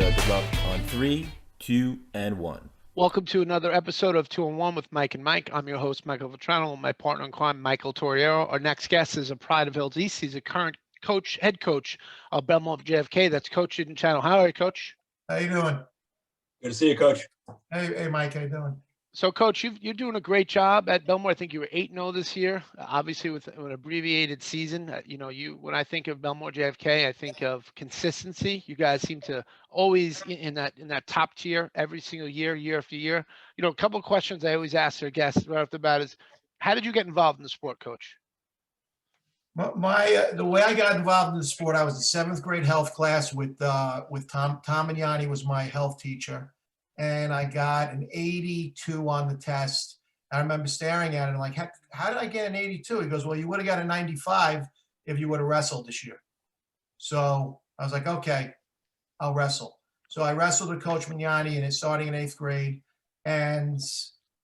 good luck on 3, 2, and 1. Welcome to another episode of 2 on 1 with Mike and Mike. I'm your host, Michael Vetrano, and my partner in crime, Michael Torriero. Our next guest is a pride of Hills East. He's a current head coach of Bellmore JFK. That's Coach Channel. How are you, Coach? How you doing? Good to see you, Coach. Hey, Mike. How you doing? So, Coach, you're doing a great job at Bellmore. I think you were 8-0 this year, obviously with an abbreviated season. When I think of Bellmore JFK, I think of consistency. You guys seem to always in that top tier every single year, year after year. A couple of questions I always ask our guests right off the bat is, how did you get involved in the sport, Coach? The way I got involved in the sport, I was in 7th grade health class with Tom Mignani was my health teacher. And I got an 82 on the test. I remember staring at it and like, how did I get an 82? He goes, well, you would have got a 95 if you would have wrestled this year. So I was like, okay, I'll wrestle. So I wrestled with Coach Mignani and starting in 8th grade. And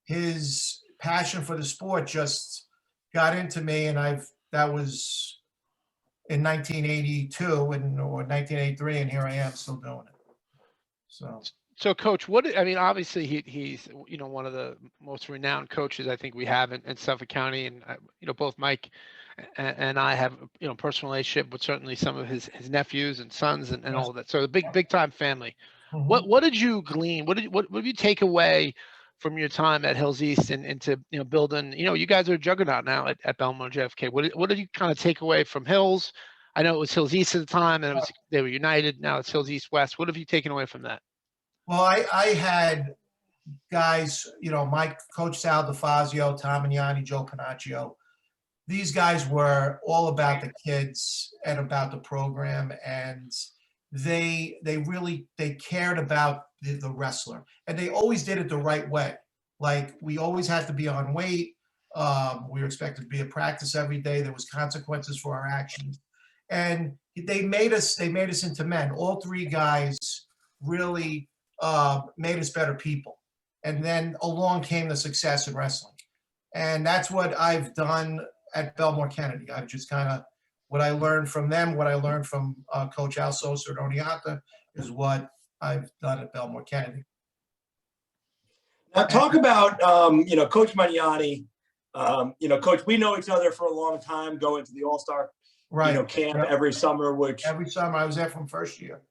his passion for the sport just got into me. And that was in 1982 or 1983. And here I am still doing it. So, Coach, obviously he's one of the most renowned coaches I think we have in Suffolk County, and both Mike and I have personal relationship with certainly some of his nephews and sons and all of that. So the big time family. Mm-hmm. What did you glean? What did you take away from your time at Hills East and into building? You guys are a juggernaut now at Bellmore JFK. What did you kind of take away from Hills? I know it was Hills East at the time, and they were united. Now it's Hills East West. What have you taken away from that? Well, I had guys, Mike, Coach Sal DeFazio, Tom Mignani, Joe Panaccio. These guys were all about the kids and about the program, and they cared about the wrestler, and they always did it the right way. Like, we always had to be on weight. We were expected to be at practice every day. There was consequences for our actions, and they made us into men. All three guys really made us better people. And then along came the success in wrestling. And that's what I've done at Bellmore Kennedy. I've just kind of, what I learned from them, what I learned from Coach Al Sosa at Oneonta is what I've done at Bellmore Kennedy. Now talk about, Coach Mignani. Coach, we know each other for a long time, going to the All-Star camp every summer, every summer I was there from first year.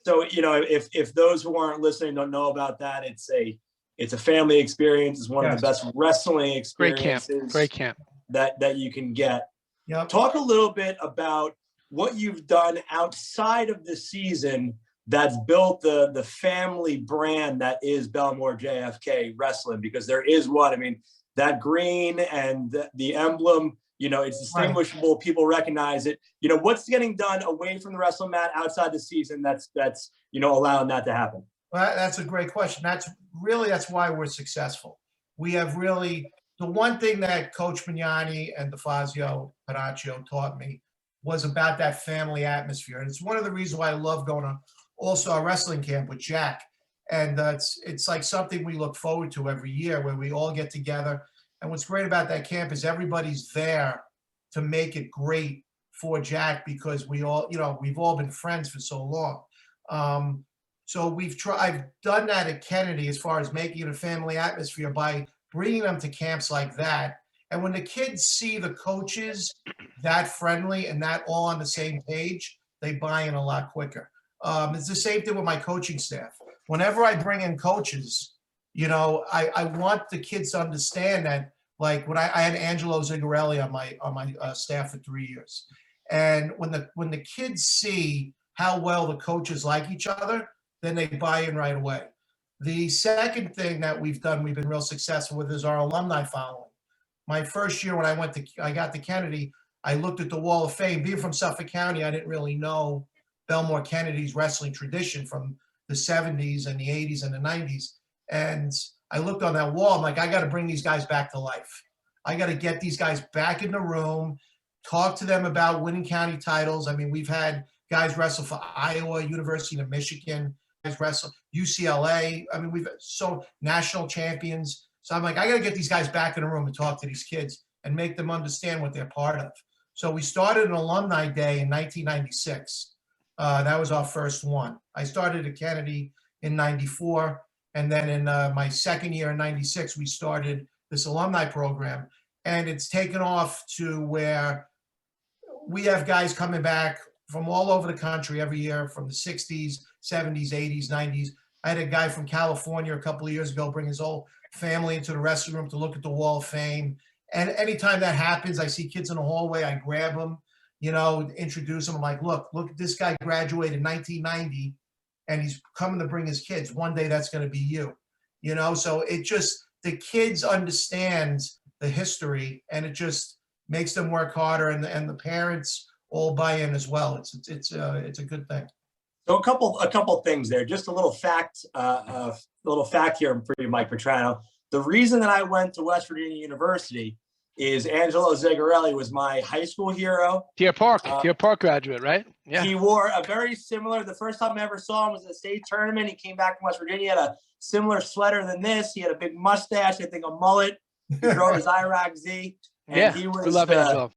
So, if those who aren't listening don't know about that, it's a family experience. It's one of the best wrestling experiences. Great camp. That you can get. Yep. Talk a little bit about what you've done outside of the season that's built the family brand that is Bellmore JFK wrestling, because there is one. I mean, that green and the emblem, it's distinguishable. Right. People recognize it. What's getting done away from the wrestling mat outside the season that's allowing that to happen? Well, that's a great question. That's why we're successful. We have really, the one thing that Coach Mignani and DeFazio, Panaccio taught me was about that family atmosphere. And it's one of the reasons why I love going to All-Star Wrestling Camp with Jack. And it's like something we look forward to every year, where we all get together. And what's great about that camp is everybody's there to make it great for Jack, because we've all been friends for so long. So I've done that at Kennedy as far as making it a family atmosphere by bringing them to camps like that. And when the kids see the coaches that friendly and that all on the same page, they buy in a lot quicker. It's the same thing with my coaching staff. Whenever I bring in coaches, I want the kids to understand that, like, when I had Angelo Zigarelli on my staff for 3 years. And when the kids see how well the coaches like each other, then they buy in right away. The second thing that we've been real successful with is our alumni following. My first year when I got to Kennedy, I looked at the Wall of Fame. Being from Suffolk County, I didn't really know Bellmore Kennedy's wrestling tradition from the 70s and the 80s and the 90s. And I looked on that wall. I'm like, I got to bring these guys back to life. I got to get these guys back in the room, talk to them about winning county titles. I mean, we've had guys wrestle for Iowa, University of Michigan, guys wrestle UCLA. I mean, we've national champions. So I'm like, I got to get these guys back in the room and talk to these kids and make them understand what they're part of. So we started an alumni day in 1996. That was our first one. I started at Kennedy in 94. And then in my second year in 96, we started this alumni program. And it's taken off to where we have guys coming back from all over the country every year, from the 60s, 70s, 80s, 90s. I had a guy from California a couple of years ago bring his whole family into the wrestling room to look at the Wall of Fame. And anytime that happens, I see kids in the hallway, I grab them, you know, introduce them. I'm like, look, this guy graduated in 1990 and he's coming to bring his kids. One day that's going to be you, you know? So it just, the kids understand the history, and it just makes them work harder, and the parents all buy in as well. It's a good thing. So a couple things there. Just a little fact here for you, Mike Vetrano. The reason that I went to West Virginia University is Angelo Zegarelli was my high school hero. Deer Park graduate, right? Yeah. He wore a very similar, the first time I ever saw him was at a state tournament. He came back from West Virginia, he had a similar sweater than this. He had a big mustache, I think a mullet. He drove his Iraq Z. And yeah, he was, we love Angelo.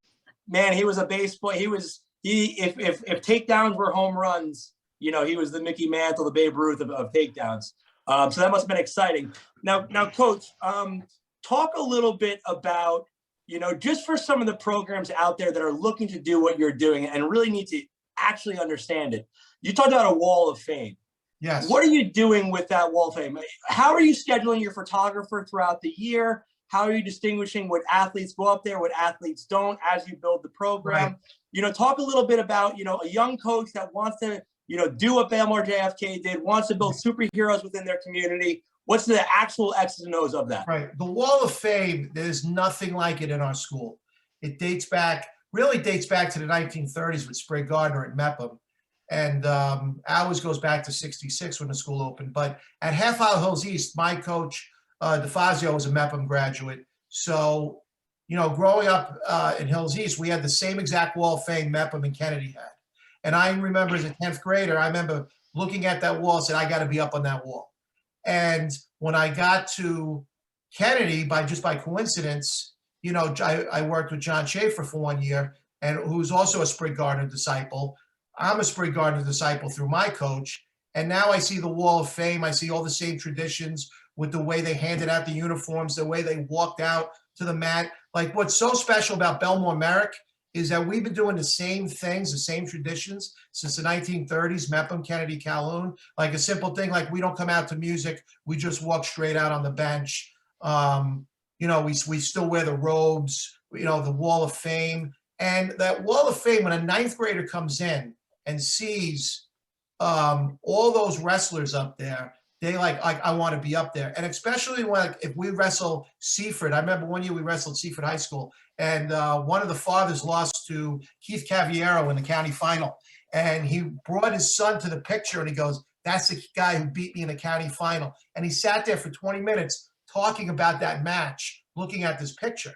Man, he was a baseball. If takedowns were home runs, you know, he was the Mickey Mantle, the Babe Ruth of takedowns. So that must have been exciting. Now, Coach, talk a little bit about, you know, just for some of the programs out there that are looking to do what you're doing and really need to actually understand it. You talked about a wall of fame. Yes. What are you doing with that wall of fame? How are you scheduling your photographer throughout the year? How are you distinguishing what athletes go up there, what athletes don't, as you build the program? Right. You know, talk a little bit about, you know, a young coach that wants to, you know, do what Bellmore JFK did, wants to build superheroes within their community. What's the actual X's and O's of that? Right. The Wall of Fame, there's nothing like it in our school. It really dates back to the 1930s with Sprague Gardner at Mepham. And ours goes back to 66 when the school opened. But at Half Isle Hills East, my coach, DeFazio, was a Mepham graduate. So, you know, growing up in Hills East, we had the same exact Wall of Fame Mepham and Kennedy had. And I remember as a 10th grader, I remember looking at that wall and said, I got to be up on that wall. And when I got to Kennedy, by coincidence, you know, I worked with John Schaefer for 1 year, and who's also a Sprague Gardner disciple. I'm a Sprague Gardner disciple through my coach. And now I see the Wall of Fame. I see all the same traditions with the way they handed out the uniforms, the way they walked out to the mat. Like, what's so special about Bellmore Merrick is that we've been doing the same things, the same traditions since the 1930s, Mepham, Kennedy, Calhoun. Like a simple thing, like we don't come out to music, we just walk straight out on the bench. You know, we still wear the robes, you know, the Wall of Fame. And that Wall of Fame, when a 9th grader comes in and sees all those wrestlers up there, they like I want to be up there. And especially when, if we wrestle Seaford, I remember one year we wrestled Seaford High School, and one of the fathers lost to Keith Cavallero in the county final. And he brought his son to the picture, and he goes, that's the guy who beat me in the county final. And he sat there for 20 minutes talking about that match, looking at this picture.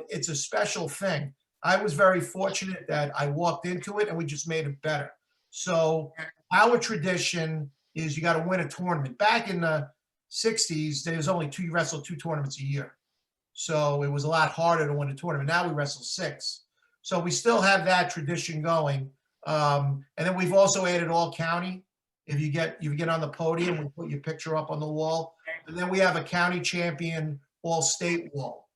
It's a special thing. I was very fortunate that I walked into it, and we just made it better. So our tradition is you got to win a tournament. Back in the 60s, there was only you wrestled 2 tournaments a year. So it was a lot harder to win a tournament. Now we wrestle 6. So we still have that tradition going. And then we've also added all county. If you get on the podium, we put your picture up on the wall. And then we have a county champion all state wall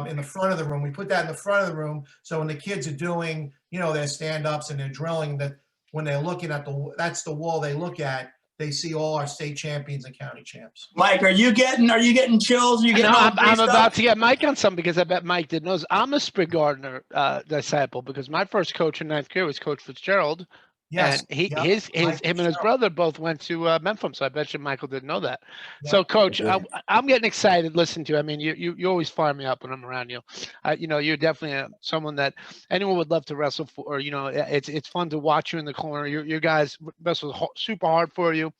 in the front of the room. We put that in the front of the room. So when the kids are doing, you know, their stand-ups and they're drilling, that when they're looking at that's the wall they look at, they see all our state champions and county champs. Mike, are you getting chills? I'm about to get Mike on something, because I bet Mike didn't know. I'm a Sprague Gardner disciple, because my first coach in 9th grade was Coach Fitzgerald. Yes. And him and his brother both went to Memphis, so I bet you Michael didn't know that. Yeah. So, Coach, I'm getting excited listening to you. I mean, you always fire me up when I'm around you. You know, you're definitely someone that anyone would love to wrestle for. Or, you know, it's fun to watch you in the corner. Your guys wrestle super hard for you.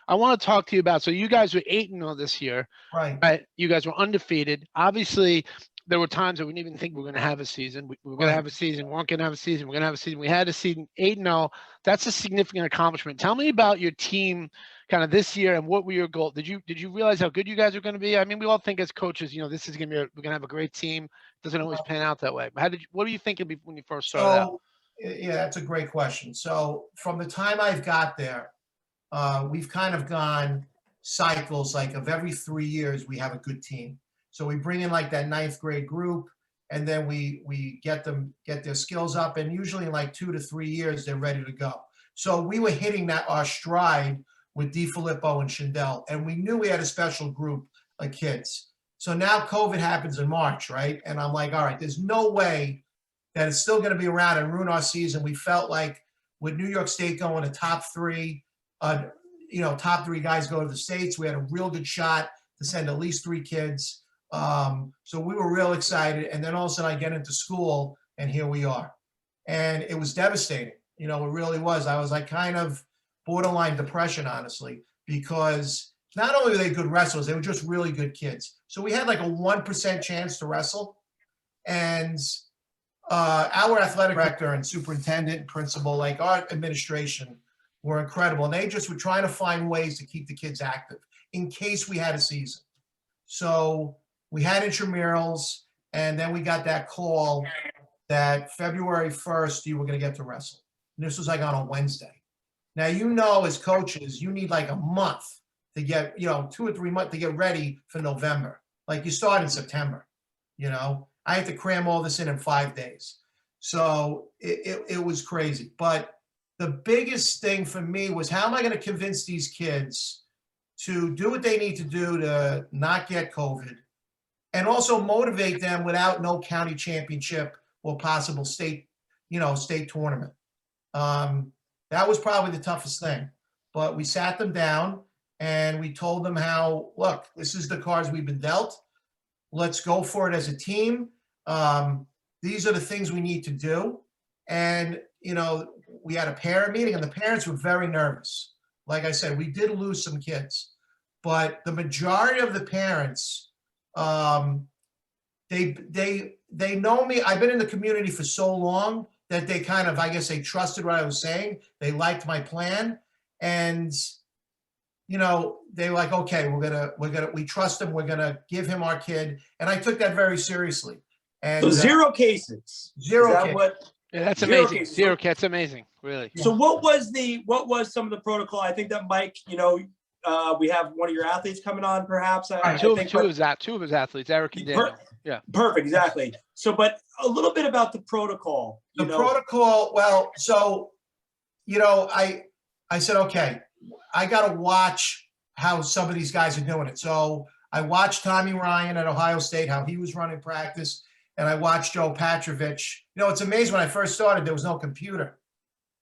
I want to talk to you about. So, you guys were 8-0 this year, right? You guys were undefeated. Obviously, there were times that we didn't even think we were going to have a season. We were going to have a season. We weren't going to have a season. We're going to have a season. We had a season. 8-0. That's a significant accomplishment. Tell me about your team kind of this year, and what were your goals? Did you realize how good you guys are going to be? I mean, we all think as coaches, you know, this is going to be we're going to have a great team. It doesn't always pan out that way. But what were you thinking when you first started out? Yeah, that's a great question. So from the time I've got there, we've kind of gone cycles, like of every 3 years, we have a good team. So we bring in like that 9th grade group, and then we get their skills up, and usually in like 2 to 3 years, they're ready to go. So we were hitting our stride with DeFillipo and Shindel, and we knew we had a special group of kids. So now COVID happens in March, right? And I'm like, all right, there's no way that it's still going to be around and ruin our season. We felt like with New York State going to top 3, top 3 guys go to the States, we had a real good shot to send at least 3 kids. So we were real excited. And then all of a sudden I get into school and here we are. And it was devastating. It really was. I was like kind of borderline depression, honestly, because not only were they good wrestlers, they were just really good kids. So we had like a 1% chance to wrestle. And our athletic director and superintendent and principal, like our administration, were incredible. And they just were trying to find ways to keep the kids active in case we had a season. So we had intramurals, and then we got that call that February 1st, you were going to get to wrestle. And this was like on a Wednesday. Now, as coaches, you need like a month to get, 2 or 3 months to get ready for November. Like you start in September, I had to cram all this in 5 days. So it was crazy. But the biggest thing for me was, how am I going to convince these kids to do what they need to do to not get COVID, and also motivate them without no county championship or possible state tournament. That was probably the toughest thing. But we sat them down and we told them how, look, this is the cards we've been dealt. Let's go for it as a team. These are the things we need to do. And, we had a parent meeting, and the parents were very nervous. Like I said, we did lose some kids, but the majority of the parents, they know me. I've been in the community for so long that they kind of, I guess they trusted what I was saying. They liked my plan, and they were like, okay, we trust him. We're gonna give him our kid, and I took that very seriously. And so 0 cases. Zero Is that cases. what? Yeah, that's 0 amazing. cases. 0 cats, amazing, really. So what was some of the protocol? I think that Mike, we have one of your athletes coming on, perhaps. Two of his athletes, Eric and Daniel. Yeah. Perfect, exactly. So, but a little bit about the protocol. Protocol. Well, so I said, okay, I got to watch how some of these guys are doing it. So I watched Tommy Ryan at Ohio State, how he was running practice. And I watched Joe Patrovich. It's amazing. When I first started, there was no computer.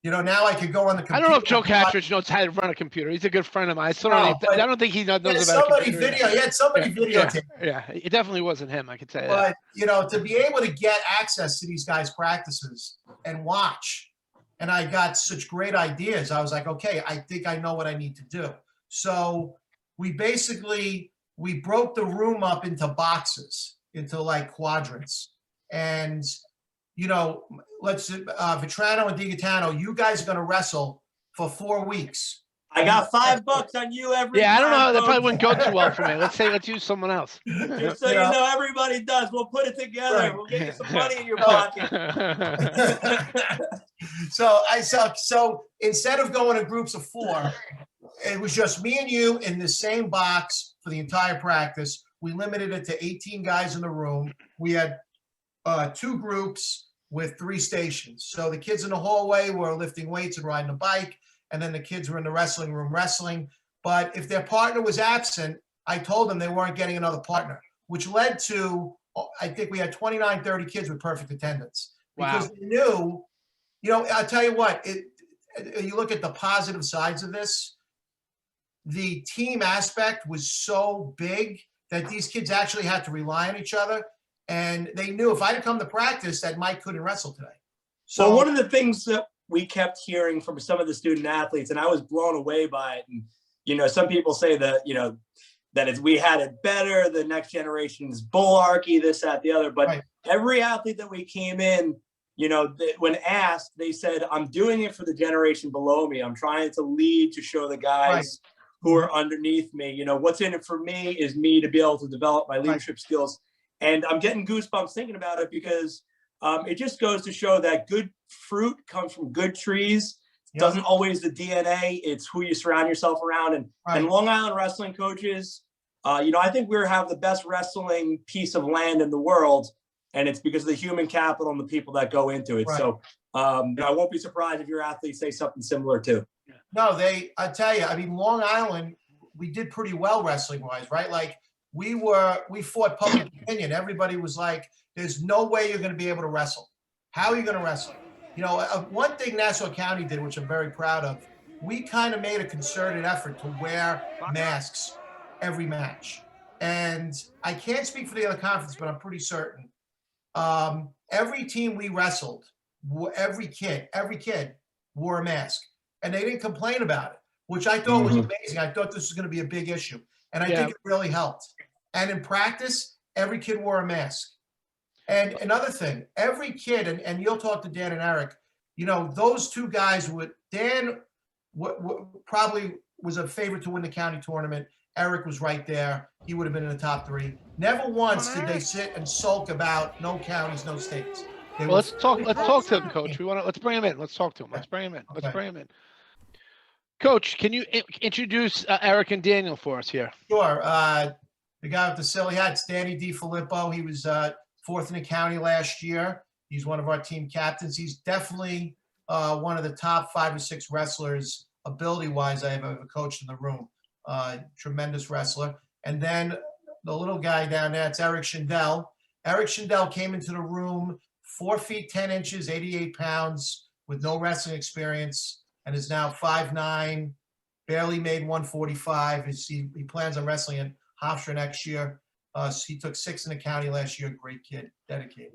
Now I could go on the computer. I don't know if Joe Patrovich knows how to run a computer. He's a good friend of mine. I don't think he knows about somebody computer. He had somebody videotape. Yeah, it definitely wasn't him. I could say that. But to be able to get access to these guys' practices and watch, and I got such great ideas. I was like, okay, I think I know what I need to do. So we broke the room up into boxes, into like quadrants, and let's Vetrano and DeGaetano, you guys are going to wrestle for 4 weeks. I got $5 on you every time. I don't know. That probably wouldn't go too well for me. Let's use someone else. Just so everybody does. We'll put it together. Right. We'll get you some money in your pocket. So instead of going in groups of 4, it was just me and you in the same box for the entire practice. We limited it to 18 guys in the room. We had 2 groups with 3 stations. So the kids in the hallway were lifting weights and riding a bike, and then the kids were in the wrestling room wrestling. But if their partner was absent, I told them they weren't getting another partner, which led to, I think we had 29, 30 kids with perfect attendance. Because they knew, I'll tell you what, you look at the positive sides of this, the team aspect was so big that these kids actually had to rely on each other. And they knew if I had come to practice that Mike couldn't wrestle today. So one of the things that we kept hearing from some of the student athletes, and I was blown away by it. And, some people say that, that we had it better, the next generation's bullarchy, this, that, the other. But every athlete that we came in, when asked, they said, I'm doing it for the generation below me. I'm trying to lead, to show the guys who are underneath me. What's in it for me is me to be able to develop my leadership skills. And I'm getting goosebumps thinking about it, because it just goes to show that good fruit comes from good trees. Yep. Doesn't always the DNA. It's who you surround yourself around. And Right. Long Island wrestling coaches, I think we have the best wrestling piece of land in the world, and it's because of the human capital and the people that go into it. Right. So I won't be surprised if your athletes say something similar too. No, I tell you, I mean, Long Island, we did pretty well wrestling wise, right? Like we fought public opinion. Everybody was like, there's no way you're going to be able to wrestle. How are you going to wrestle? You know, one thing Nassau County did, which I'm very proud of, we kind of made a concerted effort to wear masks every match. And I can't speak for the other conference, but I'm pretty certain. Every team we wrestled, every kid wore a mask. And they didn't complain about it, which I thought was amazing. I thought this was going to be a big issue. And I think it really helped. And in practice, every kid wore a mask. And another thing, every kid, and you'll talk to Dan and Eric, you know, those two guys Dan probably was a favorite to win the county tournament. Eric was right there. He would have been in the top 3. Never once did they sit and sulk about no counties, no states. Well, let's talk to him, Coach. Let's bring him in. Let's talk to him. Let's bring him in. Let's bring him in. Coach, can you introduce Eric and Daniel for us here? Sure. The guy with the silly hat's Danny DeFillipo. He was 4th in the county last year. He's one of our team captains. He's definitely one of the top 5 or 6 wrestlers, ability-wise, I have ever coached in the room. Tremendous wrestler. And then the little guy down there, it's Eric Shindel. Eric Shindel came into the room 4 feet 10 inches, 88 pounds, with no wrestling experience, and is now 5'9", barely made 145. He plans on wrestling in Hofstra next year. He took 6th in the county last year. Great kid, dedicated.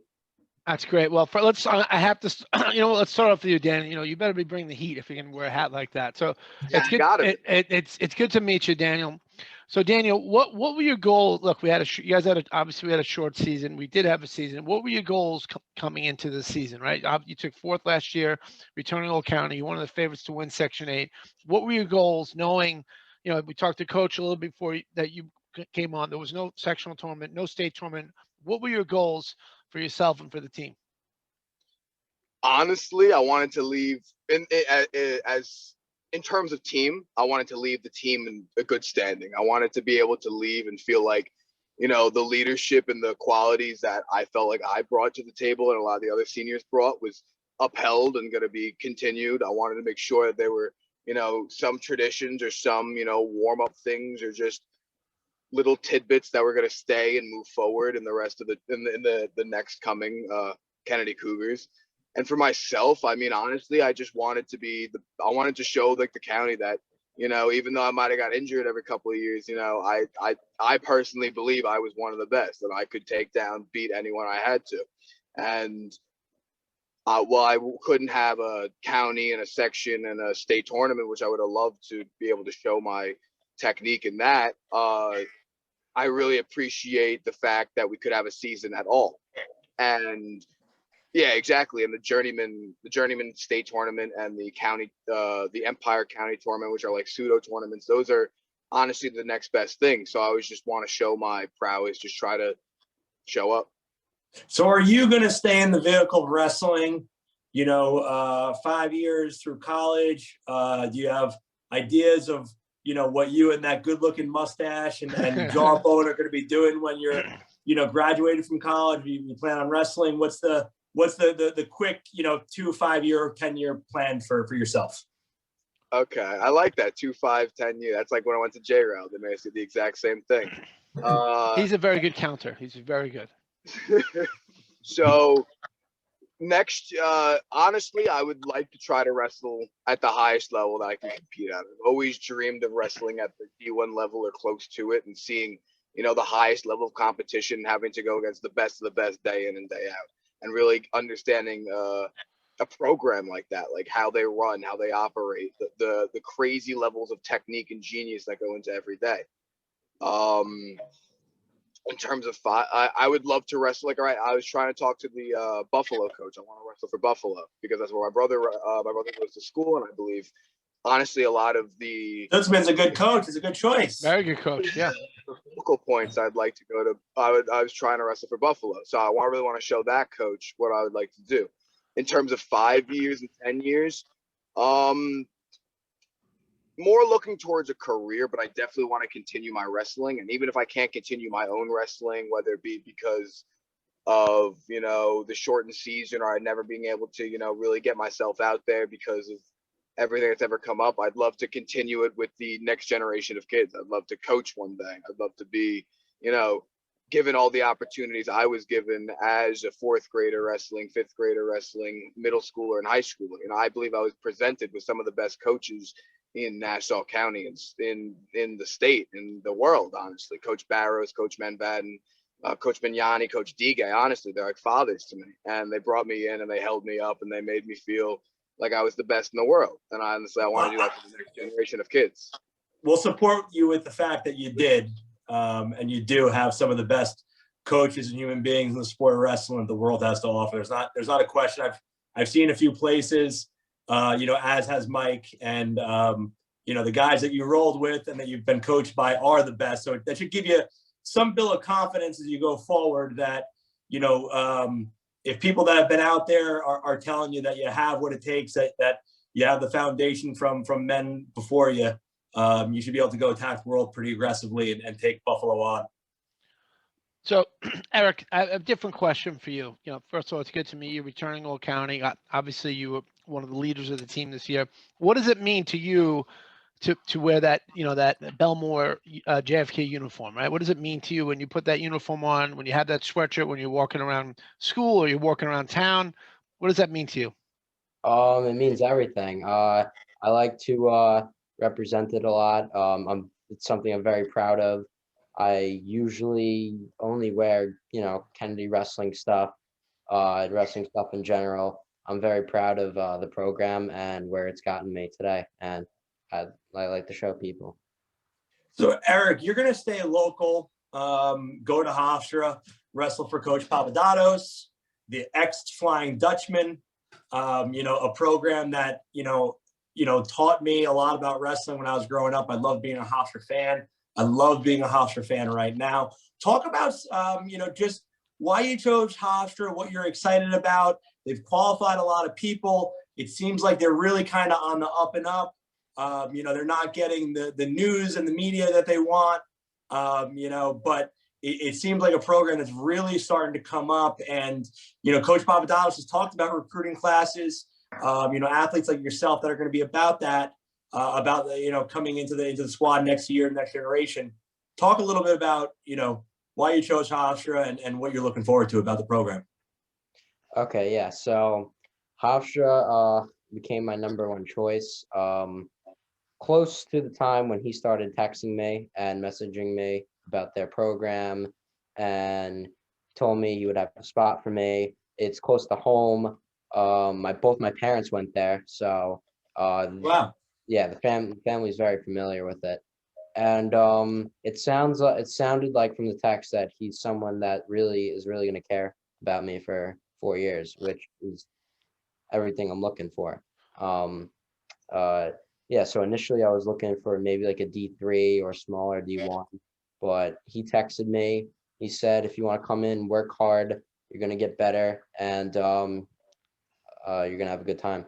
That's great. Well, I have to, let's start off with you, Dan. You know, you better be bringing the heat if you're going to wear a hat like that. So it's good. It's good to meet you, Daniel. So Daniel, what were your goals? Look, we had you guys obviously we had a short season. We did have a season. What were your goals coming into the season, right? You took 4th last year, returning Old County. You're one of the favorites to win Section 8. What were your goals, knowing, you know, we talked to Coach a little before that you came on. There was no sectional tournament, no state tournament. What were your goals for yourself and for the team? Honestly, I wanted to leave in terms of team, I wanted to leave the team in a good standing. I wanted to be able to leave and feel like, you know, the leadership and the qualities that I felt like I brought to the table and a lot of the other seniors brought was upheld and going to be continued. I wanted to make sure that there were, you know, some traditions or some, you know, warm up things or just little tidbits that were going to stay and move forward in the rest of the next coming Kennedy Cougars. And for myself, I mean, honestly, I just wanted to I wanted to show like the county that, you know, even though I might've got injured every couple of years, you know, I personally believe I was one of the best, and I could beat anyone I had to. And while I couldn't have a county and a section and a state tournament, which I would have loved to be able to show my technique in that, I really appreciate the fact that we could have a season at all. And yeah, exactly. And the journeyman state tournament and the county, the Empire County tournament, which are like pseudo tournaments, those are honestly the next best thing. So I always just want to show my prowess, just try to show up. So are you going to stay in the vehicle of wrestling, you know, 5 years through college? Do you have ideas of, you know, what you and that good looking mustache and jawbone are going to be doing when you're, you know, graduated from college? You plan on wrestling? What's the quick, you know, 2, 5 year, 10-year plan for yourself? Okay. I like that 2, 5, 10 year. That's like when I went to J-Rail, they made us do the exact same thing. He's a very good counter. He's very good. So next, honestly, I would like to try to wrestle at the highest level that I can compete at. I've always dreamed of wrestling at the D1 level or close to it and seeing, you know, the highest level of competition, having to go against the best of the best day in and day out, and really understanding a program like that, like how they run, how they operate, the crazy levels of technique and genius that go into every day. In terms of I would love to wrestle. Like, all right, I was trying to talk to the Buffalo coach. I want to wrestle for Buffalo because that's where my brother goes to school, and I believe, honestly, a lot of the Husband's a good coach. It's a good choice. Very good coach. Yeah. The focal points I'd like to go to. I was trying to wrestle for Buffalo, so I really want to show that coach what I would like to do. in terms of 5 years and 10 years. More looking towards a career, but I definitely want to continue my wrestling. And even if I can't continue my own wrestling, whether it be because of, the shortened season or I never being able to, really get myself out there because of everything that's ever come up, I'd love to continue it with the next generation of kids. I'd love to coach one day. I'd love to be, given all the opportunities I was given as a fourth grader wrestling, fifth grader wrestling, middle schooler and high schooler. I believe I was presented with some of the best coaches in Nassau County and in the state, in the world, honestly. Coach Barrows, Coach Manvaden, Coach Mignani, Coach DeGaetano, honestly, they're like fathers to me. And they brought me in and they held me up and they made me feel like I was the best in the world. And honestly, I want to do that for the next generation of kids. We'll support you with the fact that you did. And you do have some of the best coaches and human beings in the sport of wrestling that the world has to offer. There's not a question. I've seen a few places, as has Mike, and the guys that you rolled with and that you've been coached by are the best. So that should give you some bill of confidence as you go forward that, if people that have been out there are telling you that you have what it takes, that you have the foundation from men before you, you should be able to go attack the world pretty aggressively and take Buffalo on. So, Eric, I have a different question for you. First of all, it's good to meet you, returning Old County. Obviously, you were one of the leaders of the team this year. What does it mean to you to wear that, that Bellmore JFK uniform, right? What does it mean to you when you put that uniform on, when you have that sweatshirt, when you're walking around school or you're walking around town? What does that mean to you? It means everything. I like to represent it a lot. It's something I'm very proud of. I usually only wear, Kennedy wrestling stuff, wrestling stuff in general. I'm very proud of the program and where it's gotten me today. And I like to show people. So, Eric, you're going to stay local, go to Hofstra, wrestle for Coach Papadopoulos, the ex-Flying Dutchman, a program that, taught me a lot about wrestling when I was growing up. I love being a Hofstra fan. I love being a Hofstra fan right now. Talk about, just why you chose Hofstra, what you're excited about. They've qualified a lot of people. It seems like they're really kind of on the up and up. They're not getting the news and the media that they want, but it seems like a program that's really starting to come up. And, Coach Papadopoulos has talked about recruiting classes, athletes like yourself that are going to be about that, coming into the squad next year, next generation. Talk a little bit about, why you chose Hofstra and what you're looking forward to about the program. Okay, yeah. So Hofstra became my number one choice. Close to the time when he started texting me and messaging me about their program and told me he would have a spot for me. It's close to home. Both my parents went there, so wow. Yeah, the family's very familiar with it. And it sounded like from the text that he's someone that is really going to care about me for 4 years, which is everything I'm looking for. Yeah, so initially I was looking for maybe like a D3 or smaller D1, but he texted me. He said, if you want to come in, work hard, you're going to get better, and you're going to have a good time.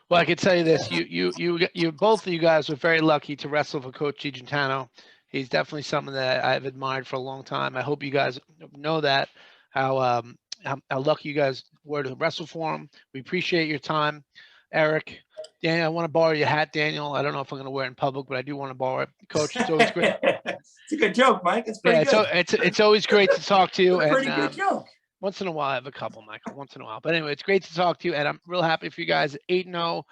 Well, I can tell you this: you both of you guys were very lucky to wrestle for Coach DeGaetano. He's definitely someone that I've admired for a long time. I hope you guys know that how lucky you guys were to wrestle for him. We appreciate your time, Eric. Daniel, I want to borrow your hat, Daniel. I don't know if I'm going to wear it in public, but I do want to borrow it. Coach, it's always great. It's a good joke, Mike. It's pretty good. It's always great to talk to you. It's a pretty good joke. Once in a while, I have a couple, Michael. Once in a while, but anyway, it's great to talk to you, and I'm real happy for you guys. 8-0,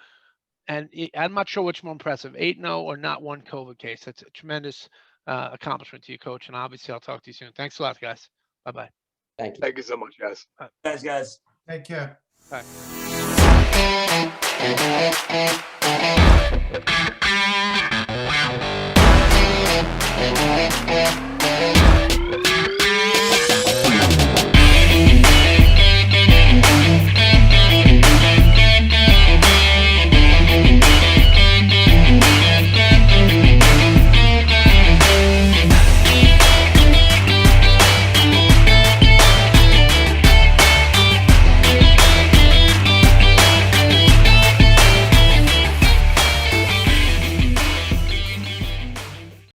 and I'm not sure which more impressive, 8-0 or not one COVID case. That's a tremendous accomplishment to you, Coach. And obviously, I'll talk to you soon. Thanks a lot, guys. Bye bye. Thank you. Thank you so much, guys. Thanks, guys. Take care. Bye.